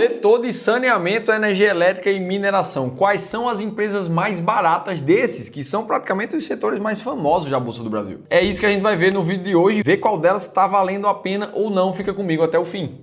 Setor de saneamento, energia elétrica e mineração. Quais são as empresas mais baratas desses, que são praticamente os setores mais famosos da Bolsa do Brasil? É isso que a gente vai ver no vídeo de hoje, ver qual delas está valendo a pena ou não. Fica comigo até o fim.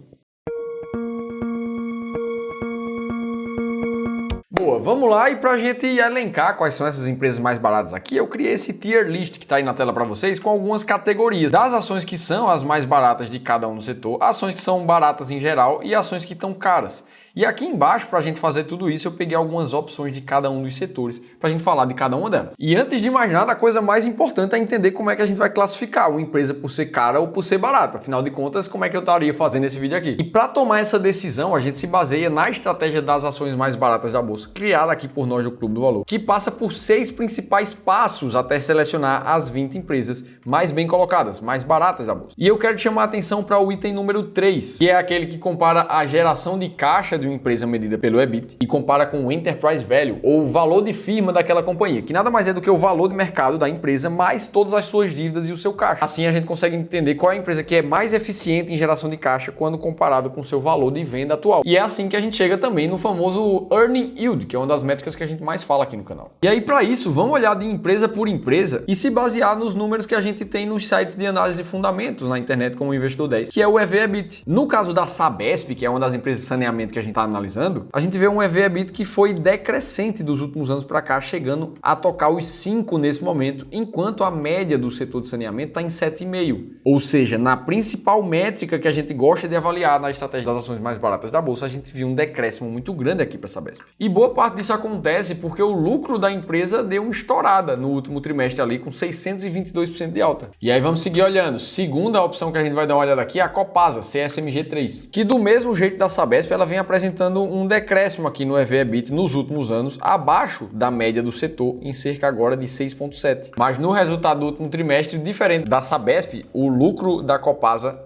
Boa, vamos lá, e para a gente elencar quais são essas empresas mais baratas aqui, eu criei esse tier list que está aí na tela para vocês com algumas categorias das ações que são as mais baratas de cada um no setor, ações que são baratas em geral e ações que estão caras. E aqui embaixo, para a gente fazer tudo isso, eu peguei algumas opções de cada um dos setores para a gente falar de cada uma delas. E antes de mais nada, a coisa mais importante é entender como é que a gente vai classificar uma empresa por ser cara ou por ser barata. Afinal de contas, como é que eu estaria fazendo esse vídeo aqui? E para tomar essa decisão, a gente se baseia na estratégia das ações mais baratas da bolsa, criada aqui por nós do Clube do Valor, que passa por 6 principais passos até selecionar as 20 empresas mais bem colocadas, mais baratas da bolsa. E eu quero te chamar a atenção para o item número 3, que é aquele que compara a geração de caixa de uma empresa medida pelo EBIT e compara com o Enterprise Value, ou o valor de firma daquela companhia, que nada mais é do que o valor de mercado da empresa mais todas as suas dívidas e o seu caixa. Assim a gente consegue entender qual é a empresa que é mais eficiente em geração de caixa quando comparado com o seu valor de venda atual. E é assim que a gente chega também no famoso Earning Yield, que é uma das métricas que a gente mais fala aqui no canal. E aí, para isso, vamos olhar de empresa por empresa e se basear nos números que a gente tem nos sites de análise de fundamentos na internet, como o Investidor 10, que é o EV/EBIT. No caso da Sabesp, que é uma das empresas de saneamento que a gente está analisando, a gente vê um EV/EBIT que foi decrescente dos últimos anos para cá, chegando a tocar os 5 nesse momento, enquanto a média do setor de saneamento está em 7,5. Ou seja, na principal métrica que a gente gosta de avaliar na estratégia das ações mais baratas da bolsa, a gente viu um decréscimo muito grande aqui para a Sabesp. E boa parte disso acontece porque o lucro da empresa deu uma estourada no último trimestre ali, com 622% de alta. E aí vamos seguir olhando. Segunda opção que a gente vai dar uma olhada aqui é a Copasa, CSMG3, que do mesmo jeito da Sabesp, ela vem apresentando um decréscimo aqui no EV/EBIT nos últimos anos, abaixo da média do setor, em cerca agora de 6,7. Mas no resultado do último trimestre, diferente da Sabesp, o lucro da Copasa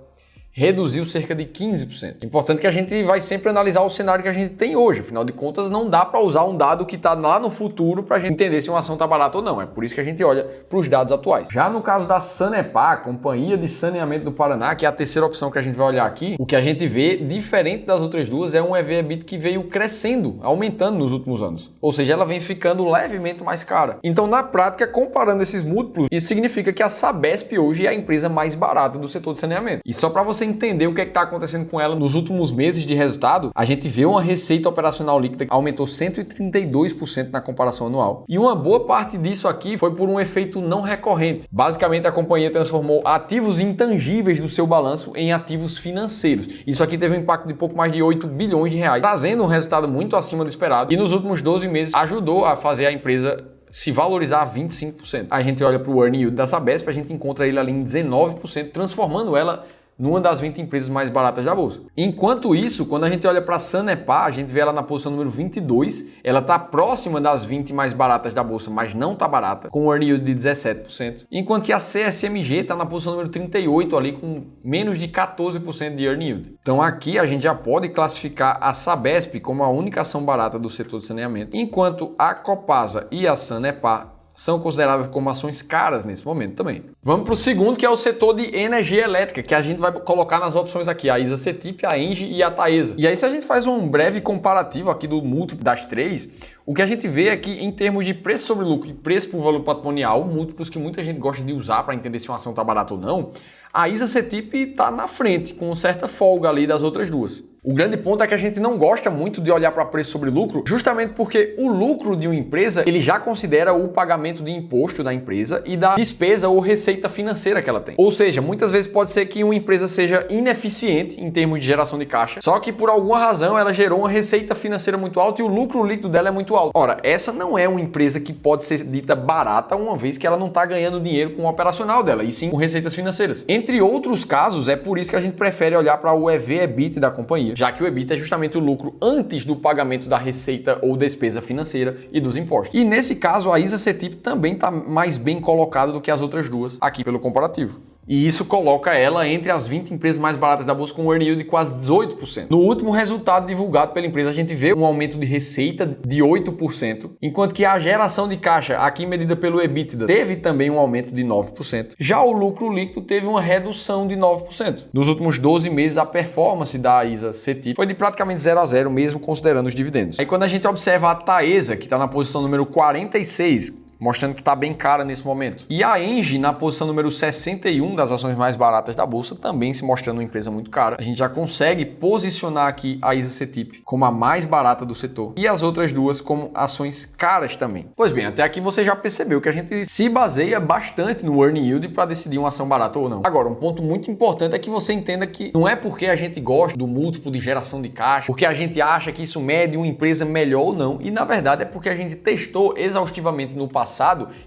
reduziu cerca de 15%. Importante que a gente vai sempre analisar o cenário que a gente tem hoje. Afinal de contas, não dá para usar um dado que está lá no futuro para a gente entender se uma ação está barata ou não. É por isso que a gente olha para os dados atuais. Já no caso da Sanepar, Companhia de Saneamento do Paraná, que é a terceira opção que a gente vai olhar aqui, o que a gente vê, diferente das outras duas, é um EV/EBIT que veio crescendo, aumentando nos últimos anos. Ou seja, ela vem ficando levemente mais cara. Então, na prática, comparando esses múltiplos, isso significa que a Sabesp hoje é a empresa mais barata do setor de saneamento. E só para você entender o que está acontecendo com ela nos últimos meses de resultado, a gente vê uma receita operacional líquida que aumentou 132% na comparação anual. E uma boa parte disso aqui foi por um efeito não recorrente. Basicamente, a companhia transformou ativos intangíveis do seu balanço em ativos financeiros. Isso aqui teve um impacto de pouco mais de 8 bilhões de reais, trazendo um resultado muito acima do esperado e nos últimos 12 meses ajudou a fazer a empresa se valorizar 25%. A gente olha para o Earning Yield da Sabesp, a gente encontra ele ali em 19%, transformando ela numa das 20 empresas mais baratas da bolsa. Enquanto isso, quando a gente olha para a Sanepar, a gente vê ela na posição número 22, ela está próxima das 20 mais baratas da bolsa, mas não está barata, com um earning yield de 17%, enquanto que a CSMG está na posição número 38 ali, com menos de 14% de earning yield. Então aqui a gente já pode classificar a Sabesp como a única ação barata do setor de saneamento, enquanto a Copasa e a Sanepar são consideradas como ações caras nesse momento também. Vamos para o segundo, que é o setor de energia elétrica, que a gente vai colocar nas opções aqui, a ISA-CETIP, a ENGIE e a Taesa. E aí, se a gente faz um breve comparativo aqui do múltiplo das três, o que a gente vê é que em termos de preço sobre lucro e preço por valor patrimonial, múltiplos que muita gente gosta de usar para entender se uma ação está barata ou não, a ISA-CETIP está na frente, com certa folga ali das outras duas. O grande ponto é que a gente não gosta muito de olhar para preço sobre lucro, justamente porque o lucro de uma empresa, ele já considera o pagamento de imposto da empresa e da despesa ou receita financeira que ela tem. Ou seja, muitas vezes pode ser que uma empresa seja ineficiente em termos de geração de caixa, só que por alguma razão ela gerou uma receita financeira muito alta e o lucro líquido dela é muito alto. Ora, essa não é uma empresa que pode ser dita barata, uma vez que ela não está ganhando dinheiro com o operacional dela, e sim com receitas financeiras. Entre outros casos, é por isso que a gente prefere olhar para o EV/EBIT da companhia, já que o EBIT é justamente o lucro antes do pagamento da receita ou despesa financeira e dos impostos. E nesse caso, a ISA-CETIP também está mais bem colocada do que as outras duas aqui pelo comparativo. E isso coloca ela entre as 20 empresas mais baratas da bolsa com um earning yield de quase 18%. No último resultado divulgado pela empresa, a gente vê um aumento de receita de 8%, enquanto que a geração de caixa, aqui medida pelo EBITDA, teve também um aumento de 9%. Já o lucro líquido teve uma redução de 9%. Nos últimos 12 meses, a performance da ISA CETIP foi de praticamente 0 a 0, mesmo considerando os dividendos. Aí quando a gente observa a Taesa, que está na posição número 46, mostrando que está bem cara nesse momento. E a Engie, na posição número 61 das ações mais baratas da bolsa, também se mostrando uma empresa muito cara. A gente já consegue posicionar aqui a ISA CETIP como a mais barata do setor e as outras duas como ações caras também. Pois bem, até aqui você já percebeu que a gente se baseia bastante no earning yield para decidir uma ação barata ou não. Agora, um ponto muito importante é que você entenda que não é porque a gente gosta do múltiplo de geração de caixa, porque a gente acha que isso mede uma empresa melhor ou não, e na verdade é porque a gente testou exaustivamente no passado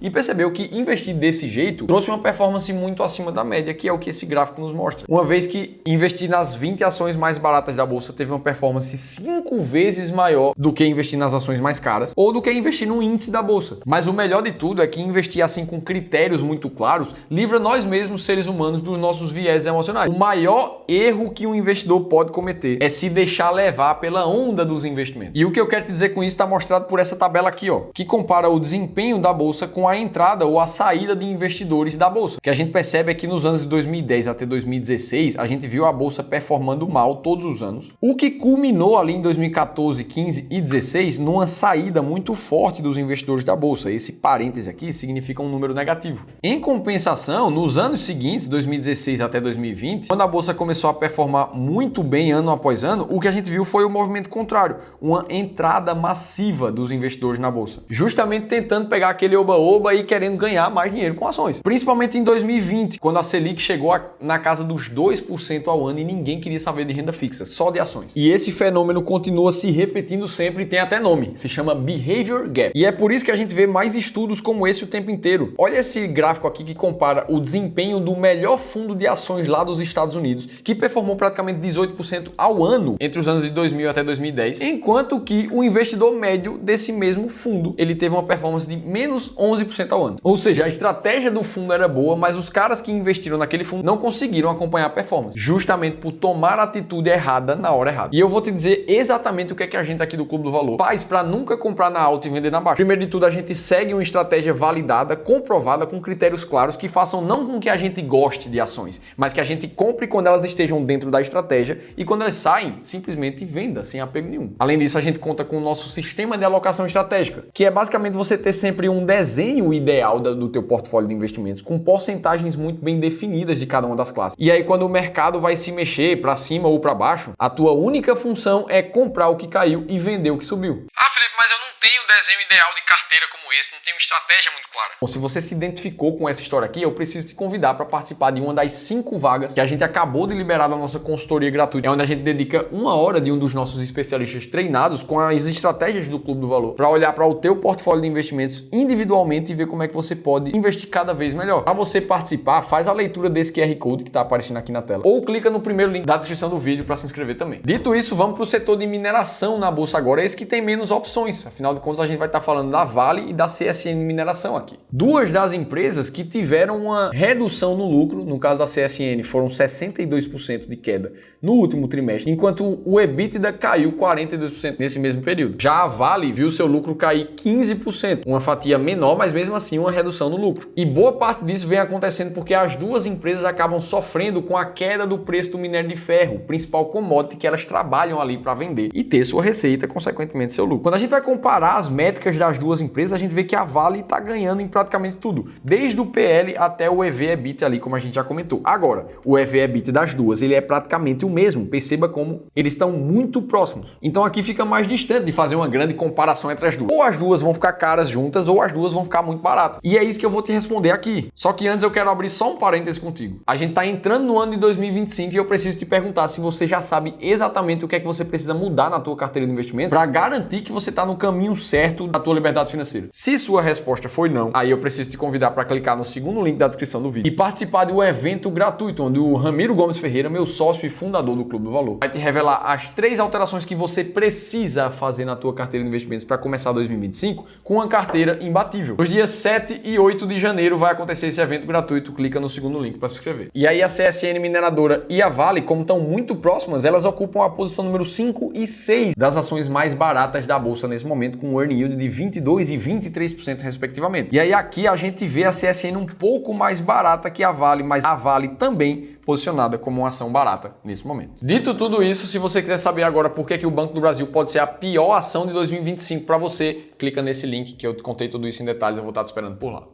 e percebeu que investir desse jeito trouxe uma performance muito acima da média, que é o que esse gráfico nos mostra. Uma vez que investir nas 20 ações mais baratas da bolsa teve uma performance 5 vezes maior do que investir nas ações mais caras ou do que investir no índice da bolsa. Mas o melhor de tudo é que investir assim com critérios muito claros livra nós mesmos, seres humanos, dos nossos viés emocionais. O maior erro que um investidor pode cometer é se deixar levar pela onda dos investimentos. E o que eu quero te dizer com isso está mostrado por essa tabela aqui, ó, que compara o desempenho da bolsa com a entrada ou a saída de investidores da bolsa. O que a gente percebe é que nos anos de 2010 até 2016, a gente viu a bolsa performando mal todos os anos, o que culminou ali em 2014, 15 e 16 numa saída muito forte dos investidores da bolsa. Esse parêntese aqui significa um número negativo. Em compensação, nos anos seguintes, 2016 até 2020, quando a bolsa começou a performar muito bem ano após ano, o que a gente viu foi o movimento contrário, uma entrada massiva dos investidores na bolsa, justamente tentando pegar aquele oba-oba e querendo ganhar mais dinheiro com ações. Principalmente em 2020, quando a Selic chegou na casa dos 2% ao ano e ninguém queria saber de renda fixa, só de ações. E esse fenômeno continua se repetindo sempre e tem até nome, se chama Behavior Gap. E é por isso que a gente vê mais estudos como esse o tempo inteiro. Olha esse gráfico aqui que compara o desempenho do melhor fundo de ações lá dos Estados Unidos, que performou praticamente 18% ao ano entre os anos de 2000 até 2010, enquanto que o investidor médio desse mesmo fundo, ele teve uma performance de menos 11% ao ano. Ou seja, a estratégia do fundo era boa, mas os caras que investiram naquele fundo não conseguiram acompanhar a performance, justamente por tomar a atitude errada na hora errada. E eu vou te dizer exatamente o que é que a gente aqui do Clube do Valor faz para nunca comprar na alta e vender na baixa. Primeiro de tudo, a gente segue uma estratégia validada, comprovada, com critérios claros que façam não com que a gente goste de ações, mas que a gente compre quando elas estejam dentro da estratégia e quando elas saem, simplesmente venda, sem apego nenhum. Além disso, a gente conta com o nosso sistema de alocação estratégica, que é basicamente você ter sempre um desenho ideal do teu portfólio de investimentos, com porcentagens muito bem definidas de cada uma das classes. E aí, quando o mercado vai se mexer para cima ou para baixo, a tua única função é comprar o que caiu e vender o que subiu. Ah, Felipe, mas eu não tenho desenho ideal de carteira como esse, não tenho estratégia muito clara. Bom, se você se identificou com essa história aqui, eu preciso te convidar para participar de uma das 5 vagas que a gente acabou de liberar da nossa consultoria gratuita. É onde a gente dedica 1 hora de um dos nossos especialistas treinados com as estratégias do Clube do Valor para olhar para o teu portfólio de investimentos individualmente e ver como é que você pode investir cada vez melhor. Para você participar, faz a leitura desse QR Code que está aparecendo aqui na tela ou clica no primeiro link da descrição do vídeo para se inscrever também. Dito isso, vamos para o setor de mineração na bolsa agora, esse que tem menos opções. Afinal de contas, a gente vai estar falando da Vale e da CSN Mineração aqui. Duas das empresas que tiveram uma redução no lucro, no caso da CSN foram 62% de queda no último trimestre, enquanto o EBITDA caiu 42% nesse mesmo período. Já a Vale viu seu lucro cair 15%, uma fatia menor, mas mesmo assim uma redução no lucro. E boa parte disso vem acontecendo porque as duas empresas acabam sofrendo com a queda do preço do minério de ferro, principal commodity que elas trabalham ali para vender e ter sua receita, consequentemente seu lucro. Quando a gente vai comparar as métricas das duas empresas, a gente vê que a Vale está ganhando em praticamente tudo, desde o PL até o EV/EBITDA ali, como a gente já comentou. Agora, o EV/EBITDA das duas, ele é praticamente o mesmo, perceba como eles estão muito próximos. Então aqui fica mais distante de fazer uma grande comparação entre as duas. Ou as duas vão ficar caras juntas, ou as duas vão ficar muito baratas. E é isso que eu vou te responder aqui. Só que antes eu quero abrir só um parênteses contigo. A gente está entrando no ano de 2025 e eu preciso te perguntar se você já sabe exatamente o que é que você precisa mudar na tua carteira de investimento para garantir que você está no caminho certo perto da tua liberdade financeira? Se sua resposta foi não, aí eu preciso te convidar para clicar no segundo link da descrição do vídeo e participar do evento gratuito, onde o Ramiro Gomes Ferreira, meu sócio e fundador do Clube do Valor, vai te revelar as 3 alterações que você precisa fazer na tua carteira de investimentos para começar 2025 com uma carteira imbatível. Nos dias 7 e 8 de janeiro vai acontecer esse evento gratuito, clica no segundo link para se inscrever. E aí a CSN Mineradora e a Vale, como estão muito próximas, elas ocupam a posição número 5 e 6 das ações mais baratas da bolsa nesse momento, com um earning yield de 22% e 23% respectivamente. E aí aqui a gente vê a CSN um pouco mais barata que a Vale, mas a Vale também posicionada como uma ação barata nesse momento. Dito tudo isso, se você quiser saber agora por que o Banco do Brasil pode ser a pior ação de 2025 para você, clica nesse link que eu te contei tudo isso em detalhes, eu vou estar te esperando por lá.